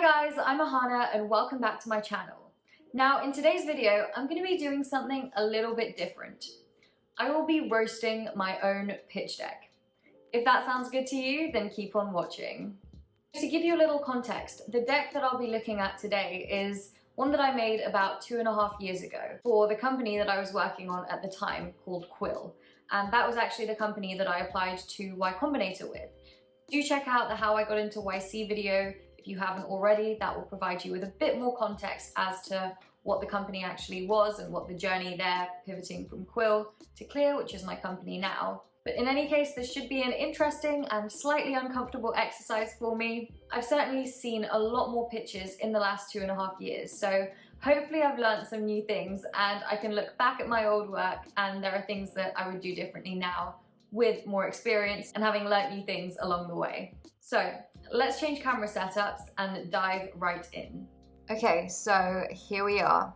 guys, I'm Ahana and welcome back to my channel. Now in today's video, I'm going to be doing something a little bit different. I will be roasting my own pitch deck. If that sounds good to you, then keep on watching. To give you a little context, the deck that I'll be looking at today is one that I made about 2.5 years ago for the company that I was working on at the time called Quill. And that was actually the company that I applied to Y Combinator with. Do check out the How I Got Into YC video if you haven't already. That will provide you with a bit more context as to what the company actually was and what the journey there pivoting from Quill to Clear, which is my company now. But in any case, this should be an interesting and slightly uncomfortable exercise for me. I've certainly seen a lot more pitches in the last 2.5 years, so hopefully I've learned some new things and I can look back at my old work and there are things that I would do differently now with more experience and having learnt new things along the way. So let's change camera setups and dive right in. Okay, so here we are.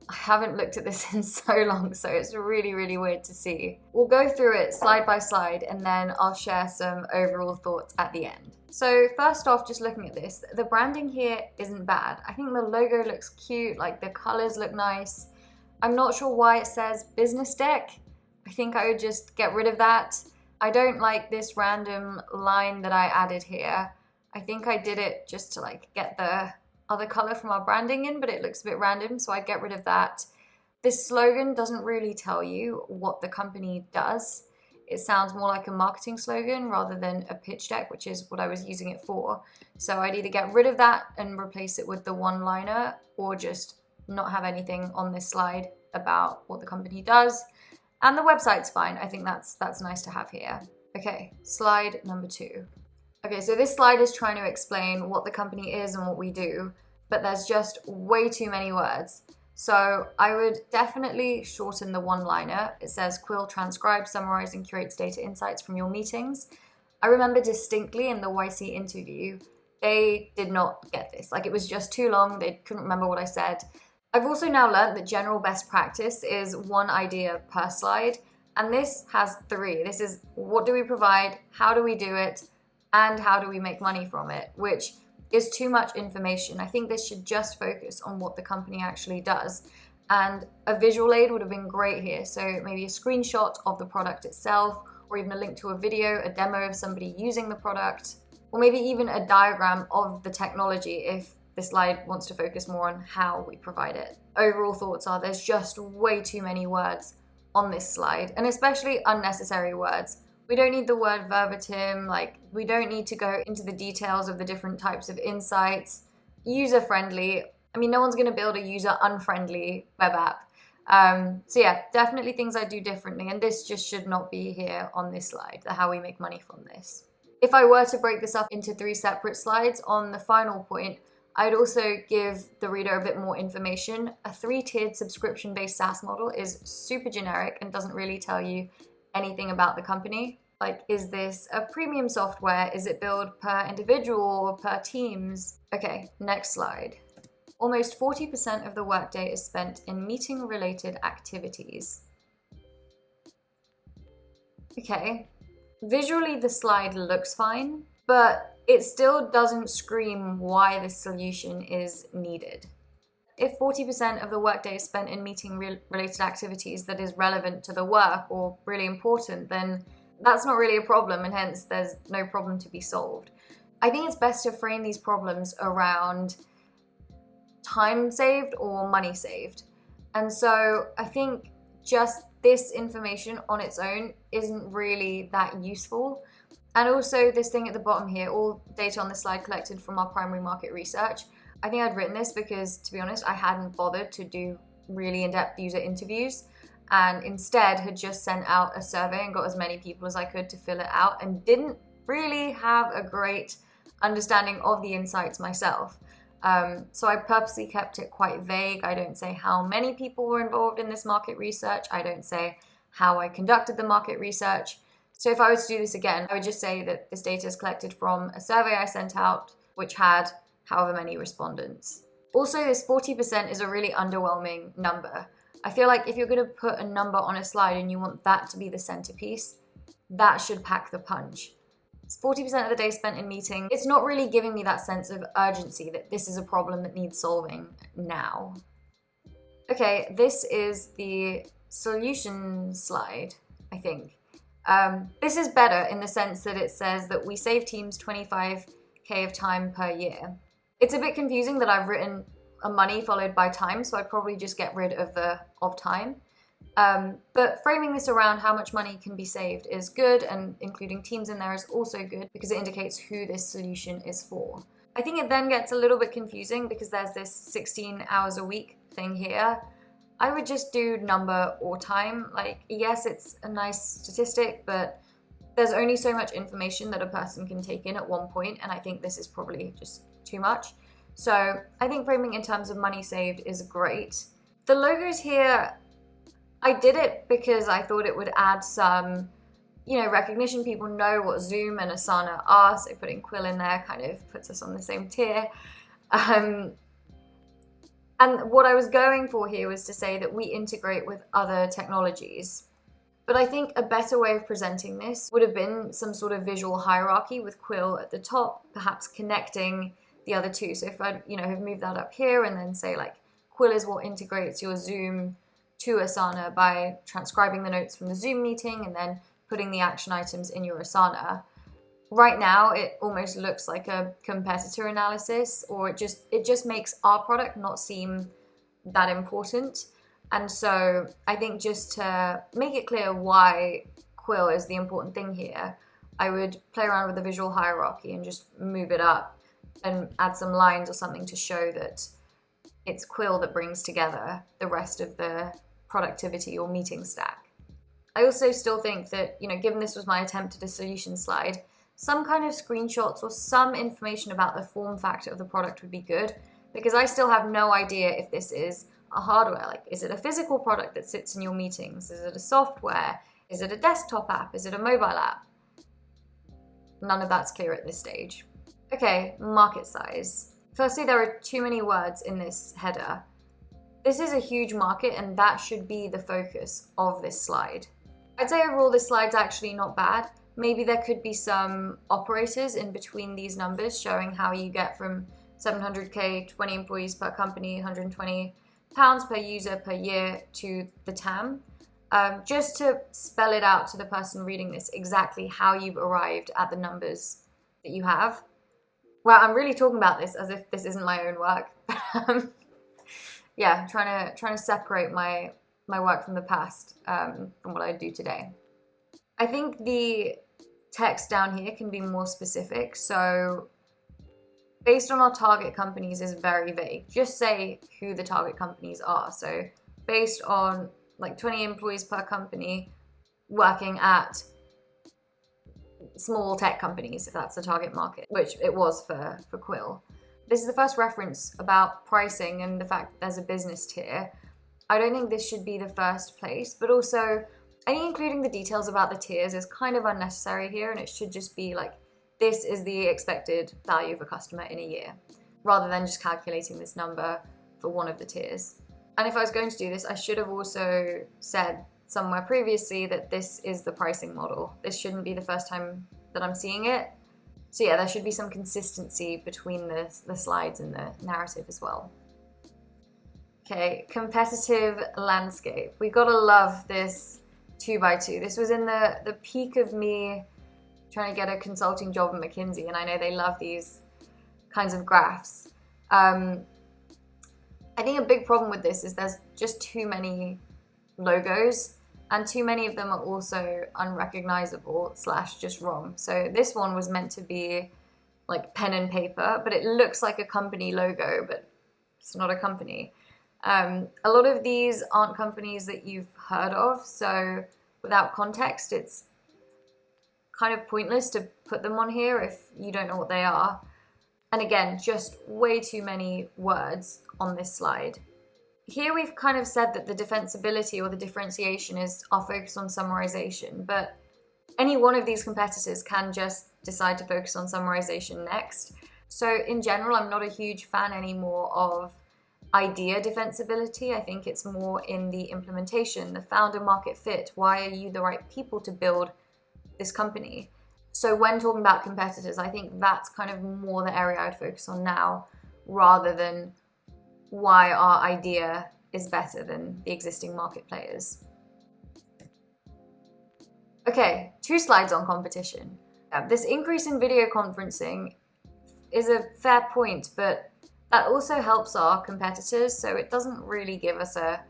I haven't looked at this in so long, so it's really weird to see. We'll go through it slide by slide and then I'll share some overall thoughts at the end. So first off, just looking at this, the branding here isn't bad. I think the logo looks cute, like the colors look nice. I'm not sure why it says business deck. I think I would just get rid of that. I don't like this random line that I added here. I think I did it just to like get the other color from our branding in, but it looks a bit random, so I'd get rid of that. This slogan doesn't really tell you what the company does. It sounds more like a marketing slogan rather than a pitch deck, which is what I was using it for. So I'd either get rid of that and replace it with the one-liner, or just not have anything on this slide about what the company does. And the website's fine. I think that's nice to have here. Okay, slide number 2. Okay, so this slide is trying to explain what the company is and what we do, but there's just way too many words. So I would definitely shorten the one-liner. It says Quill transcribes, summarizes, and curates data insights from your meetings. I remember distinctly in the YC interview, they did not get this. Like, it was just too long. They couldn't remember what I said. I've also now learned that general best practice is one idea per slide, and this has 3. This is what do we provide, how do we do it, and how do we make money from it, which is too much information. I think this should just focus on what the company actually does. And a visual aid would have been great here. So maybe a screenshot of the product itself, or even a link to a video, a demo of somebody using the product, or maybe even a diagram of the technology if the slide wants to focus more on how we provide it. Overall thoughts are there's just way too many words on this slide, and especially unnecessary words. We don't need the word verbatim, like we don't need to go into the details of the different types of insights. User-friendly. I mean, no one's gonna build a user-unfriendly web app. So yeah, definitely things I do differently, and this just should not be here on this slide, the how we make money from this. If I were to break this up into 3 separate slides, on the final point, I'd also give the reader a bit more information. A 3-tiered subscription-based SaaS model is super generic and doesn't really tell you anything about the company. Like, is this a premium software? Is it billed per individual or per teams? Okay, next slide. Almost 40% of the workday is spent in meeting-related activities. Okay, visually the slide looks fine, but it still doesn't scream why this solution is needed. If 40% of the workday is spent in meeting-related activities that is relevant to the work or really important, then that's not really a problem, and hence there's no problem to be solved. I think it's best to frame these problems around time saved or money saved. And so I think just this information on its own isn't really that useful. And also this thing at the bottom here, all data on the slide collected from our primary market research. I think I'd written this because, to be honest, I hadn't bothered to do really in-depth user interviews, and instead had just sent out a survey and got as many people as I could to fill it out, and didn't really have a great understanding of the insights myself. So I purposely kept it quite vague. I don't say how many people were involved in this market research. I don't say how I conducted the market research. So if I were to do this again, I would just say that this data is collected from a survey I sent out, which had however many respondents. Also, this 40% is a really underwhelming number. I feel like if you're going to put a number on a slide and you want that to be the centerpiece, that should pack the punch. It's 40% of the day spent in meetings. It's not really giving me that sense of urgency that this is a problem that needs solving now. Okay, this is the solution slide, I think. This is better in the sense that it says that we save teams 25K of time per year. It's a bit confusing that I've written a money followed by time, so I'd probably just get rid of the of time. But framing this around how much money can be saved is good, and including teams in there is also good because it indicates who this solution is for. I think it then gets a little bit confusing because there's this 16 hours a week thing here. I would just do number or time. Like, yes, it's a nice statistic, but there's only so much information that a person can take in at one point, and I think this is probably just too much. So I think framing in terms of money saved is great. The logos here, I did it because I thought it would add some, recognition. People know what Zoom and Asana are, so putting Quill in there kind of puts us on the same tier. And what I was going for here was to say that we integrate with other technologies. But I think a better way of presenting this would have been some sort of visual hierarchy with Quill at the top, perhaps connecting the other two. So if I, have moved that up here and then say like, Quill is what integrates your Zoom to Asana by transcribing the notes from the Zoom meeting and then putting the action items in your Asana. Right now, it almost looks like a competitor analysis, or it just makes our product not seem that important. And so I think just to make it clear why Quill is the important thing here, I would play around with the visual hierarchy and just move it up and add some lines or something to show that it's Quill that brings together the rest of the productivity or meeting stack. I also still think that, given this was my attempt at a solution slide, some kind of screenshots or some information about the form factor of the product would be good, because I still have no idea if this is a hardware. Like, is it a physical product that sits in your meetings? Is it a software? Is it a desktop app? Is it a mobile app? None of that's clear at this stage. Okay, market size. Firstly, there are too many words in this header. This is a huge market, and that should be the focus of this slide. I'd say overall this slide's actually not bad. Maybe there could be some operators in between these numbers showing how you get from 700K, 20 employees per company, 120 pounds per user per year to the TAM, just to spell it out to the person reading this exactly how you've arrived at the numbers that you have. Well, I'm really talking about this as if this isn't my own work. Yeah, trying to separate my work from the past from what I do today. I think the text down here can be more specific. So based on our target companies is very vague. Just say who the target companies are. So based on like 20 employees per company working at small tech companies, if that's the target market, which it was for Quill. This is the first reference about pricing and the fact that there's a business tier. I don't think this should be the first place, but also I think including the details about the tiers is kind of unnecessary here, and it should just be like, this is the expected value of a customer in a year, rather than just calculating this number for one of the tiers. And if I was going to do this, I should have also said somewhere previously that this is the pricing model. This shouldn't be the first time that I'm seeing it. So yeah, there should be some consistency between the slides and the narrative as well. Okay, competitive landscape. We gotta love this 2x2. This was in the peak of me trying to get a consulting job at McKinsey, and I know they love these kinds of graphs. I think a big problem with this is there's just too many logos, and too many of them are also unrecognizable / just wrong. So this one was meant to be like pen and paper, but it looks like a company logo, but it's not a company. A lot of these aren't companies that you've heard of, so without context, it's kind of pointless to put them on here if you don't know what they are. And again, just way too many words on this slide. Here we've kind of said that the defensibility or the differentiation is our focus on summarization, but any one of these competitors can just decide to focus on summarization next. So in general, I'm not a huge fan anymore of idea defensibility. I think it's more in the implementation, the founder market fit. Why are you the right people to build this company? So when talking about competitors, I think that's kind of more the area I'd focus on now, rather than why our idea is better than the existing market players. Okay, 2 slides on competition. This increase in video conferencing is a fair point, but that also helps our competitors, so it doesn't really give us a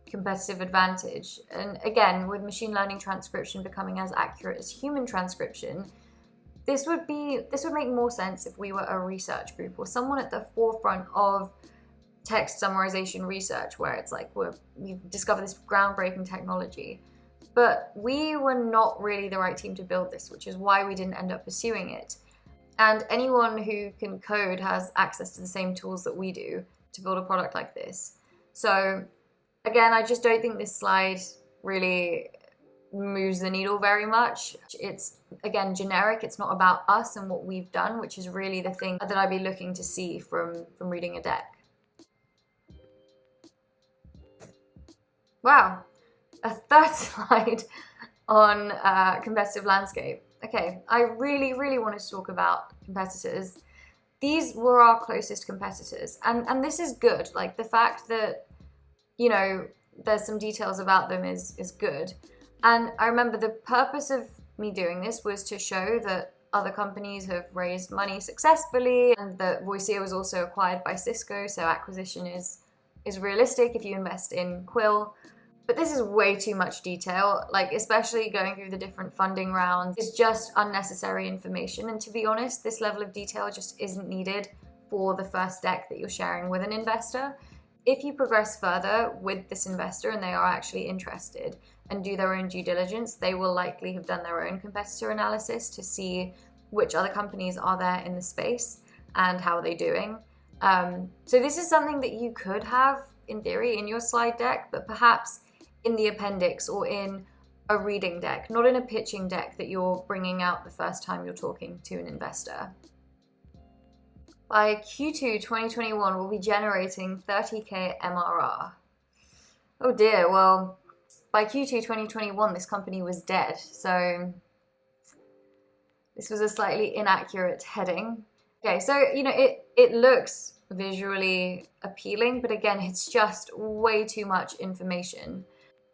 competitive advantage. And again, with machine learning transcription becoming as accurate as human transcription, this would make more sense if we were a research group or someone at the forefront of text summarization research, where it's like we've discovered this groundbreaking technology. But we were not really the right team to build this, which is why we didn't end up pursuing it. And anyone who can code has access to the same tools that we do to build a product like this. So again, I just don't think this slide really moves the needle very much. It's, again, generic. It's not about us and what we've done, which is really the thing that I'd be looking to see from reading a deck. Wow, a third slide on competitive landscape. Okay, I really wanted to talk about competitors. These were our closest competitors, and this is good. Like, the fact that, you know, there's some details about them is good. And I remember the purpose of me doing this was to show that other companies have raised money successfully, and that Voicea was also acquired by Cisco, so acquisition is realistic if you invest in Quill. But this is way too much detail, like especially going through the different funding rounds is just unnecessary information. And to be honest, this level of detail just isn't needed for the first deck that you're sharing with an investor. If you progress further with this investor and they are actually interested and do their own due diligence, they will likely have done their own competitor analysis to see which other companies are there in the space and how are they doing. So this is something that you could have, in theory, in your slide deck, but perhaps in the appendix or in a reading deck, not in a pitching deck that you're bringing out the first time you're talking to an investor. By Q2 2021, we'll be generating 30K MRR. Oh dear, well, by Q2 2021, this company was dead, so this was a slightly inaccurate heading. Okay, so, you know, it looks visually appealing, but again, it's just way too much information.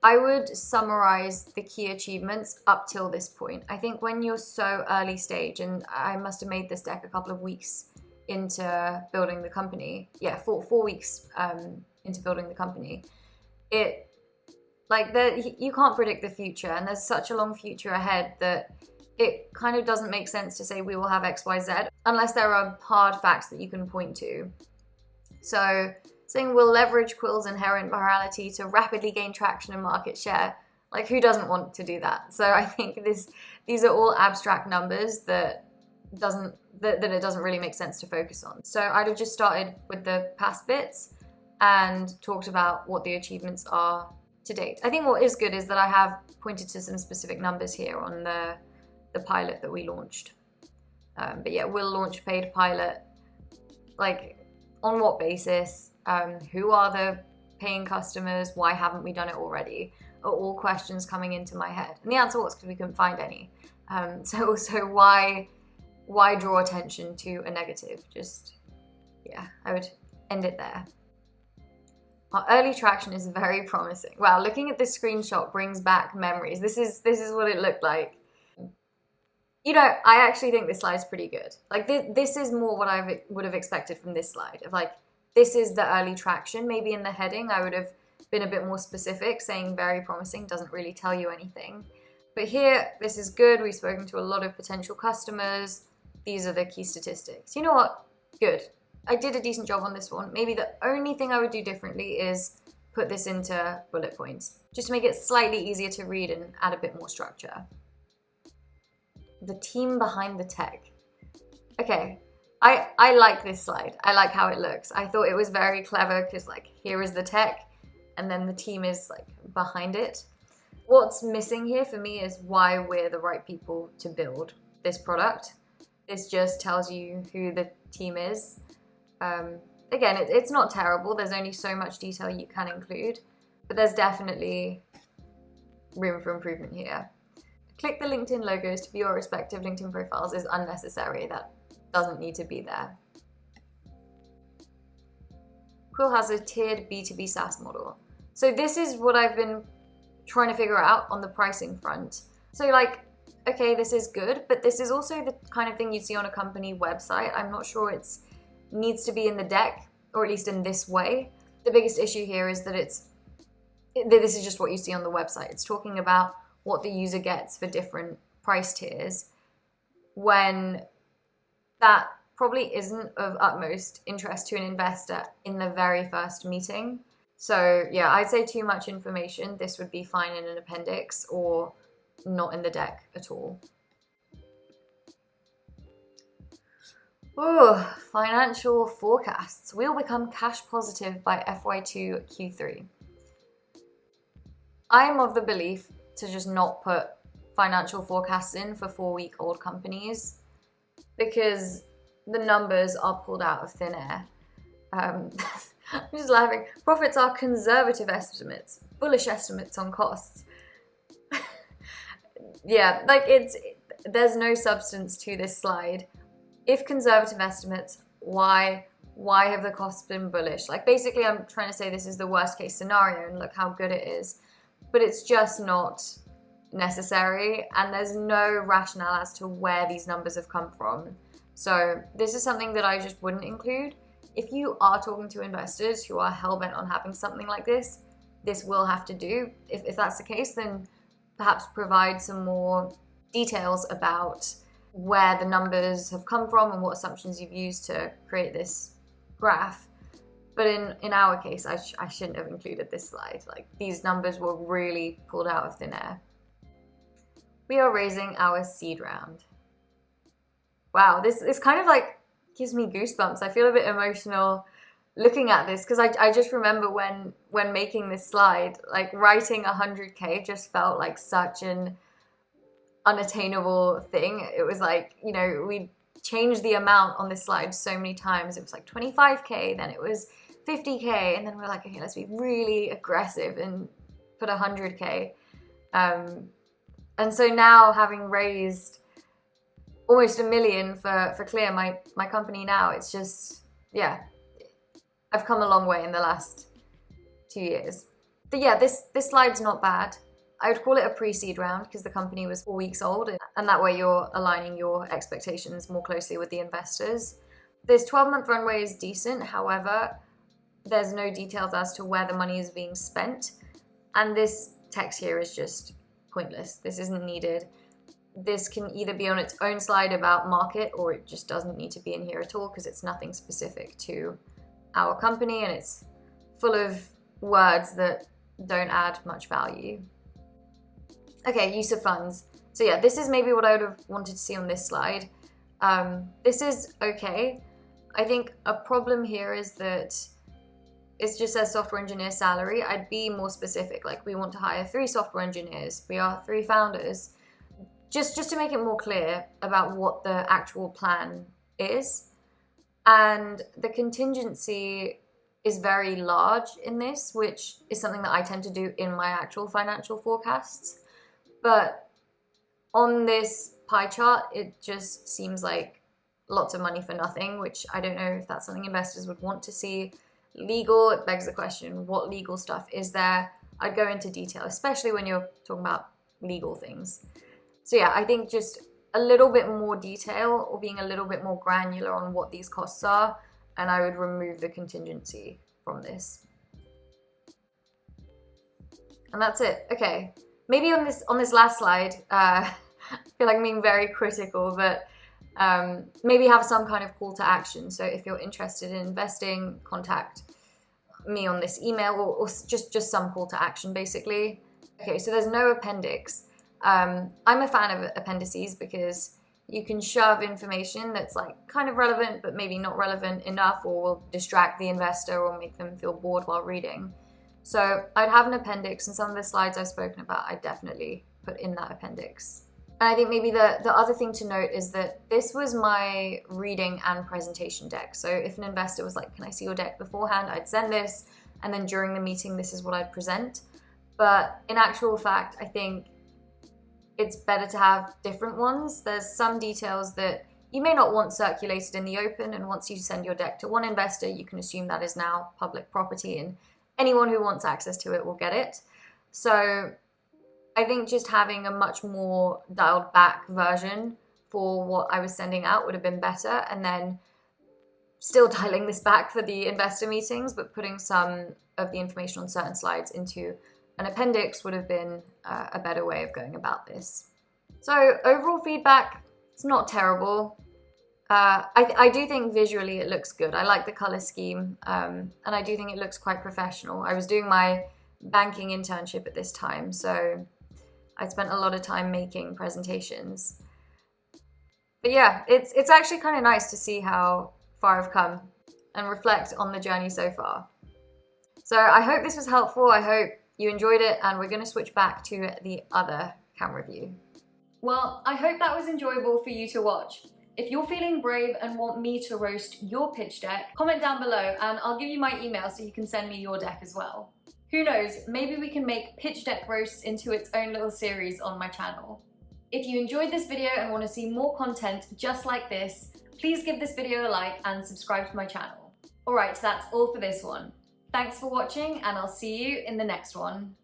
I would summarize the key achievements up till this point. I think when you're so early stage, and I must have made this deck a couple of weeks into building the company. Yeah, 4 weeks into building the company. You can't predict the future, and there's such a long future ahead that it kind of doesn't make sense to say we will have X, Y, Z unless there are hard facts that you can point to. So saying we'll leverage Quill's inherent virality to rapidly gain traction and market share, like, who doesn't want to do that? So I think these are all abstract numbers that it doesn't really make sense to focus on. So I'd have just started with the past bits and talked about what the achievements are to date. I think what is good is that I have pointed to some specific numbers here on the pilot that we launched. But yeah, we'll launch paid pilot. Like, on what basis? Who are the paying customers? Why haven't we done it already? Are all questions coming into my head. And the answer was because we couldn't find any. So also, why draw attention to a negative? Just, yeah, I would end it there. Our early traction is very promising. Wow, looking at this screenshot brings back memories. This is what it looked like. You know, I actually think this slide's pretty good. Like, this is more what I would have expected from this slide. Of like, this is the early traction. Maybe in the heading, I would have been a bit more specific, saying very promising doesn't really tell you anything. But here, this is good. We've spoken to a lot of potential customers. These are the key statistics. You know what? Good. I did a decent job on this one. Maybe the only thing I would do differently is put this into bullet points, just to make it slightly easier to read and add a bit more structure. The team behind the tech. Okay, I like this slide. I like how it looks. I thought it was very clever because, like, here is the tech and then the team is like behind it. What's missing here for me is why we're the right people to build this product. This just tells you who the team is. Again, it's not terrible. There's only so much detail you can include, but there's definitely room for improvement here. Click the LinkedIn logos to view your respective LinkedIn profiles is unnecessary. That doesn't need to be there. Quill has a tiered B2B SaaS model. So this is what I've been trying to figure out on the pricing front. So like, okay, this is good, but this is also the kind of thing you see on a company website. I'm not sure it needs to be in the deck, or at least in this way. The biggest issue here is that this is just what you see on the website. It's talking about what the user gets for different price tiers, when that probably isn't of utmost interest to an investor in the very first meeting. So yeah, I'd say too much information. This would be fine in an appendix or not in the deck at all. Ooh, financial forecasts. We'll become cash positive by FY2 Q3. I am of the belief to just not put financial forecasts in for 4-week-old companies, because the numbers are pulled out of thin air. I'm just laughing. Profits are conservative estimates, bullish estimates on costs. Yeah, like there's no substance to this slide. If conservative estimates, why have the costs been bullish? Like basically I'm trying to say this is the worst case scenario and look how good it is, but it's just not necessary, and there's no rationale as to where these numbers have come from. So this is something that I just wouldn't include. If you are talking to investors who are hell-bent on having something like this will have to do. If that's the case, then perhaps provide some more details about where the numbers have come from and what assumptions you've used to create this graph. But in our case, I shouldn't have included this slide. Like, these numbers were really pulled out of thin air. We are raising our seed round. Wow, this kind of like gives me goosebumps. I feel a bit emotional looking at this, because I just remember when making this slide, like writing 100K just felt like such an unattainable thing. It was like, you know, we changed the amount on this slide so many times. It was like 25K, then it was 50K, and then we're like, okay, let's be really aggressive and put 100K. And so now, having raised almost $1 million for Clear, my company now, it's just, yeah, I've come a long way in the last 2 years. But yeah, this slide's not bad. I would call it a pre-seed round because the company was 4 weeks old, and that way you're aligning your expectations more closely with the investors. This 12-month runway is decent. However, there's no details as to where the money is being spent, and this text here is just pointless. This isn't needed. This can either be on its own slide about market, or it just doesn't need to be in here at all because it's nothing specific to our company, and it's full of words that don't add much value. Okay, use of funds. So yeah, this is maybe what I would have wanted to see on this slide. This is okay. I think a problem here is that it just says software engineer salary. I'd be more specific, like we want to hire 3 software engineers. We are 3 founders. Just to make it more clear about what the actual plan is. And the contingency is very large in this, which is something that I tend to do in my actual financial forecasts. But on this pie chart, it just seems like lots of money for nothing, which I don't know if that's something investors would want to see. Legal, it begs the question, what legal stuff is there? I'd go into detail, especially when you're talking about legal things. So yeah, I think just a little bit more detail, or being a little bit more granular on what these costs are, and I would remove the contingency from this. And that's it. Okay, maybe on this last slide, I feel like I'm being very critical, but maybe have some kind of call to action. So if you're interested in investing, contact me on this email, or just some call to action, basically. Okay, so there's no appendix. I'm a fan of appendices because you can shove information that's like kind of relevant but maybe not relevant enough, or will distract the investor or make them feel bored while reading. So I'd have an appendix, and some of the slides I've spoken about I definitely put in that appendix. And I think maybe the other thing to note is that this was my reading and presentation deck. So if an investor was like, can I see your deck beforehand? I'd send this, and then during the meeting this is what I'd present. But in actual fact, I think it's better to have different ones. There's some details that you may not want circulated in the open, and once you send your deck to one investor, you can assume that is now public property and anyone who wants access to it will get it. So I think just having a much more dialed back version for what I was sending out would have been better, and then still dialing this back for the investor meetings, but putting some of the information on certain slides into an appendix would have been a better way of going about this. So overall feedback, it's not terrible. I do think visually it looks good. I like the color scheme, and I do think it looks quite professional. I was doing my banking internship at this time, so I spent a lot of time making presentations. But yeah, it's actually kind of nice to see how far I've come and reflect on the journey so far. So I hope this was helpful. I hope you enjoyed it, and we're going to switch back to the other camera view. Well, I hope that was enjoyable for you to watch. If you're feeling brave and want me to roast your pitch deck, comment down below and I'll give you my email so you can send me your deck as well. Who knows, maybe we can make pitch deck roasts into its own little series on my channel. If you enjoyed this video and want to see more content just like this, please give this video a like and subscribe to my channel. Alright, that's all for this one. Thanks for watching, and I'll see you in the next one.